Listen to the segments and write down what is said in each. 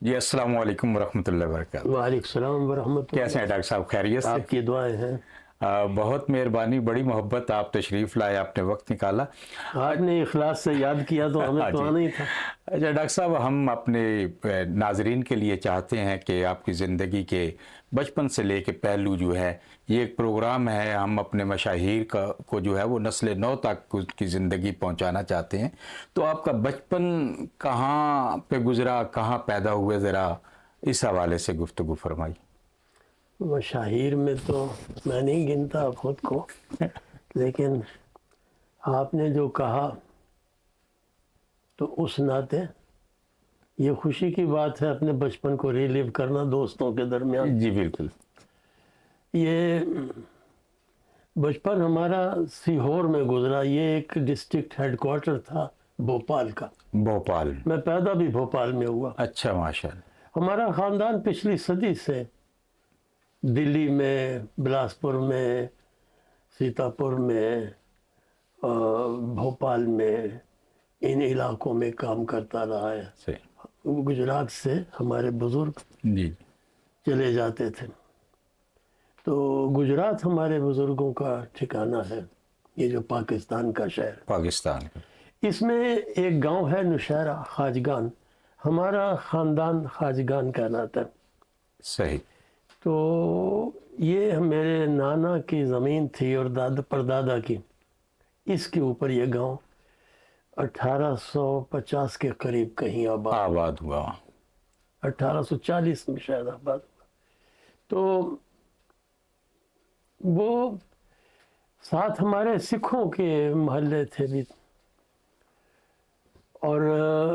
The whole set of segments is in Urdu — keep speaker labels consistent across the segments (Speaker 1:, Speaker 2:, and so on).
Speaker 1: جی السلام علیکم ورحمۃ اللہ وبرکاتہ۔
Speaker 2: وعلیکم السلام ورحمۃ
Speaker 1: کیسے ہیں ڈاکٹر صاحب؟ خیریت سے؟
Speaker 2: آپ کی دعائیں ہیں۔
Speaker 1: بہت مہربانی، بڑی محبت، آپ تشریف لائے، آپ نے وقت نکالا۔
Speaker 2: آپ نے اخلاص سے یاد کیا تو ہمیں تو آنا ہی تھا۔
Speaker 1: اچھا ڈاکٹر صاحب، ہم اپنے ناظرین کے لیے چاہتے ہیں کہ آپ کی زندگی کے بچپن سے لے کے پہلو جو ہے، یہ ایک پروگرام ہے، ہم اپنے مشاہیر کو جو ہے وہ نسل نو تک اس کی زندگی پہنچانا چاہتے ہیں۔ تو آپ کا بچپن کہاں پہ گزرا، کہاں پیدا ہوئے، ذرا اس حوالے سے گفتگو فرمائی۔
Speaker 2: مشاہیر میں تو میں نہیں گنتا خود کو، لیکن آپ نے جو کہا تو اس ناطے یہ خوشی کی بات ہے اپنے بچپن کو ریلیو کرنا دوستوں کے درمیان۔
Speaker 1: جی بالکل۔
Speaker 2: یہ بچپن ہمارا سیہور میں گزرا، یہ ایک ڈسٹرکٹ ہیڈ کوارٹر تھا بھوپال کا۔
Speaker 1: بھوپال؟
Speaker 2: میں پیدا بھی بھوپال میں ہوا۔
Speaker 1: اچھا، ماشاء اللہ۔
Speaker 2: ہمارا خاندان پچھلی صدی سے دلی میں، بلاسپور میں، سیتاپور میں، بھوپال میں، ان علاقوں میں کام کرتا رہا ہے۔
Speaker 1: صحیح۔
Speaker 2: گجرات سے ہمارے بزرگ
Speaker 1: جی۔
Speaker 2: چلے جاتے تھے، تو گجرات ہمارے بزرگوں کا ٹھکانہ ہے، یہ جو پاکستان کا شہر۔
Speaker 1: پاکستان کا۔
Speaker 2: اس میں ایک گاؤں ہے نوشہرہ خواجگان، ہمارا خاندان خواجگان کہلاتا ہے۔
Speaker 1: صحیح۔
Speaker 2: تو یہ میرے نانا کی زمین تھی اور دادا پردادا کی، اس کے اوپر یہ گاؤں 1850 کے قریب کہیں
Speaker 1: آباد ہوا۔
Speaker 2: 1840 میں شاید آباد ہوا۔ تو وہ ساتھ ہمارے سکھوں کے محلے تھے بھی، اور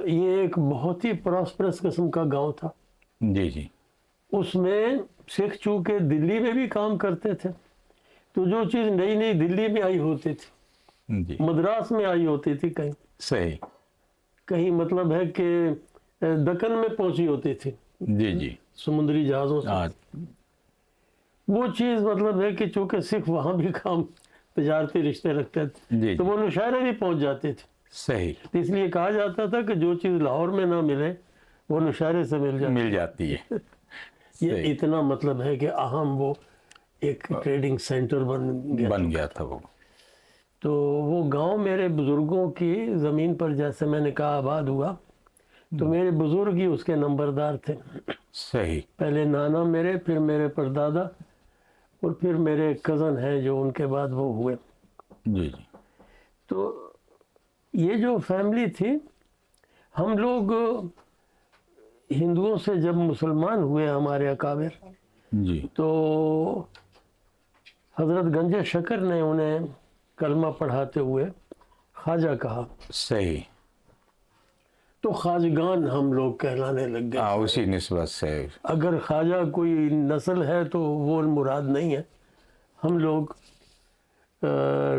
Speaker 2: یہ ایک بہت ہی پراسپرس قسم کا گاؤں تھا۔
Speaker 1: جی جی۔
Speaker 2: اس میں سکھ چونکہ دلی میں بھی کام کرتے تھے، تو جو چیز نئی نئی دلی میں آئی ہوتی تھی،
Speaker 1: جی
Speaker 2: مدراس میں آئی ہوتی تھی، کہیں
Speaker 1: صحیح۔
Speaker 2: کہیں مطلب ہے کہ دکن میں پہنچی ہوتی تھی
Speaker 1: جی جی۔
Speaker 2: سمندری جہازوں سے، وہ چیز مطلب ہے کہ چونکہ سکھ وہاں بھی کام تجارتی رشتے رکھتے تھے،
Speaker 1: جی
Speaker 2: تو وہ نوشہرے بھی پہنچ جاتے تھے۔
Speaker 1: صحیح۔
Speaker 2: اس لیے کہا جاتا تھا کہ جو چیز لاہور میں نہ ملے وہ نوشہرے سے مل
Speaker 1: جاتی ہے۔
Speaker 2: یہ اتنا مطلب ہے کہ اہم وہ ایک ٹریڈنگ سینٹر بن
Speaker 1: گیا تھا وہ۔
Speaker 2: تو وہ گاؤں میرے بزرگوں کی زمین پر، جیسے میں نے کہا، آباد ہوا۔ تو میرے بزرگ ہی اس کے نمبردار تھے۔
Speaker 1: صحیح۔
Speaker 2: پہلے نانا میرے، پھر میرے پردادا، اور پھر میرے کزن ہیں جو ان کے بعد وہ ہوئے۔
Speaker 1: جی جی۔
Speaker 2: تو یہ جو فیملی تھی، ہم لوگ ہندوؤں سے جب مسلمان ہوئے ہمارے اکابر،
Speaker 1: جی
Speaker 2: تو حضرت گنج شکر نے انہیں کلمہ پڑھاتے ہوئے خواجہ کہا۔
Speaker 1: صحیح۔
Speaker 2: تو خواجگان ہم لوگ کہلانے لگ گئے۔
Speaker 1: اسی نسبت سے
Speaker 2: اگر خواجہ کوئی نسل ہے تو وہ مراد نہیں ہے، ہم لوگ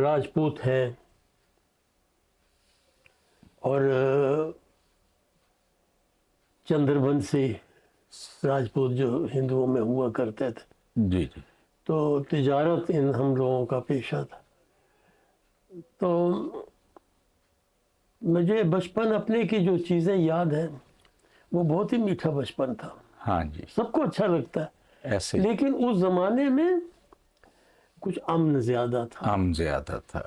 Speaker 2: راجپوت ہیں، اور چندر بنسی راجپوت جو ہندوؤں میں ہوا کرتے تھے،
Speaker 1: جی جی۔
Speaker 2: تو تجارت ان ہم لوگوں کا پیشہ تھا۔ تو مجھے بچپن اپنے کی جو چیزیں یاد ہیں، وہ بہت ہی میٹھا بچپن تھا۔
Speaker 1: ہاں جی،
Speaker 2: سب کو اچھا لگتا ہے،
Speaker 1: ایسے
Speaker 2: لیکن اس زمانے میں کچھ امن زیادہ تھا۔
Speaker 1: ہم زیادہ تھا۔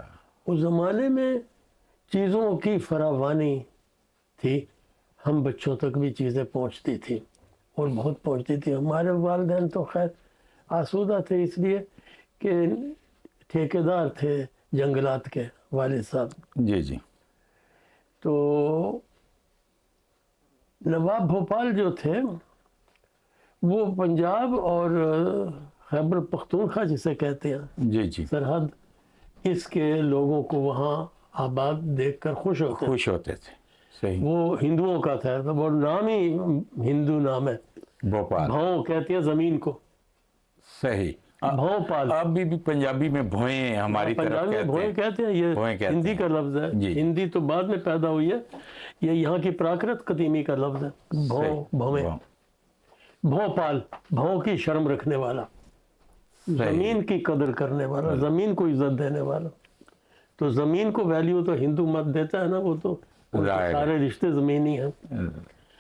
Speaker 2: اس زمانے میں چیزوں کی فراوانی تھی، ہم بچوں تک بھی چیزیں پہنچتی تھی، اور بہت پہنچتی تھی۔ ہمارے والدین تو خیر آسودہ تھے، اس لیے کہ ٹھیکیدار تھے جنگلات کے والد صاحب۔
Speaker 1: جی جی۔
Speaker 2: تو نواب بھوپال جو تھے، وہ پنجاب اور خیبر پختونخوا جسے کہتے ہیں،
Speaker 1: جی جی،
Speaker 2: سرحد، اس کے لوگوں کو وہاں آباد دیکھ کر خوش ہوتے
Speaker 1: تھے۔ صحیح۔
Speaker 2: وہ ہندوؤں کا تھا، وہ نام ہی ہندو نام ہے،
Speaker 1: بھوپال۔
Speaker 2: بھاؤں کہتے ہیں زمین کو،
Speaker 1: صحیح۔
Speaker 2: بھوپال۔
Speaker 1: اب بھی پنجابی میں بھوئیں ہماری طرف
Speaker 2: پنجابی میں بھوئیں کہتے ہیں، یہ ہندی کا لفظ ہے۔ ہندی تو بعد میں پیدا ہوئی ہے، یہ یہاں کی پراکرت قدیمی کا لفظ ہے، بھوئیں۔ بھوپال، بھاؤں کی شرم رکھنے والا، زمین کی قدر کرنے والا، زمین کو عزت دینے والا۔ تو زمین کو ویلیو تو ہندو مت دیتا ہے نا، وہ تو سارے رشتے زمینی ہیں۔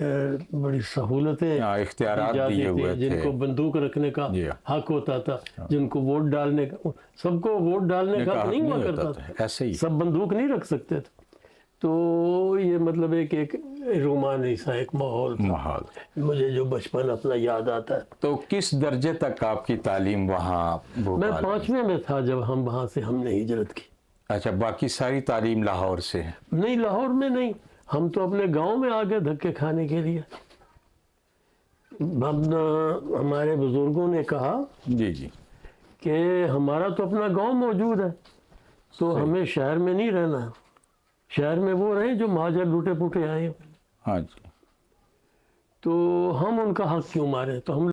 Speaker 2: بڑی سہولتیں
Speaker 1: ہاں، اختیارات
Speaker 2: دی جاتی
Speaker 1: دیے
Speaker 2: تھی،
Speaker 1: ہوئے
Speaker 2: جن
Speaker 1: تھے۔
Speaker 2: کو بندوق رکھنے کا
Speaker 1: جی
Speaker 2: حق ہوتا تھا، جن کو ووٹ ڈالنے کا، سب کو ووٹ ڈالنے کا حق نہیں ہوا کرتا تھا،
Speaker 1: ایسے ہی
Speaker 2: سب بندوق نہیں رکھ سکتے تھے۔ تو یہ مطلب ایک رومانی سا ایک ماحول تھا
Speaker 1: ماحول۔
Speaker 2: مجھے جو بچپن اپنا یاد آتا ہے۔
Speaker 1: تو کس درجے تک آپ کی تعلیم وہاں
Speaker 2: میں
Speaker 1: بھوپال؟
Speaker 2: 5ویں میں تھا جب ہم نے ہجرت کی۔
Speaker 1: اچھا، باقی ساری تعلیم لاہور سے ہے؟
Speaker 2: نہیں، لاہور میں نہیں، ہم تو اپنے گاؤں میں آ گئے دھکے کھانے کے لیے۔ ہمارے بزرگوں نے کہا
Speaker 1: جی جی،
Speaker 2: کہ ہمارا تو اپنا گاؤں موجود ہے، تو ہمیں شہر میں نہیں رہنا ہے، شہر میں وہ رہیں جو مہاجر لوٹے پوٹے آئے۔
Speaker 1: ہاں جی۔
Speaker 2: تو ہم ان کا حق کیوں مارے؟ تو ہم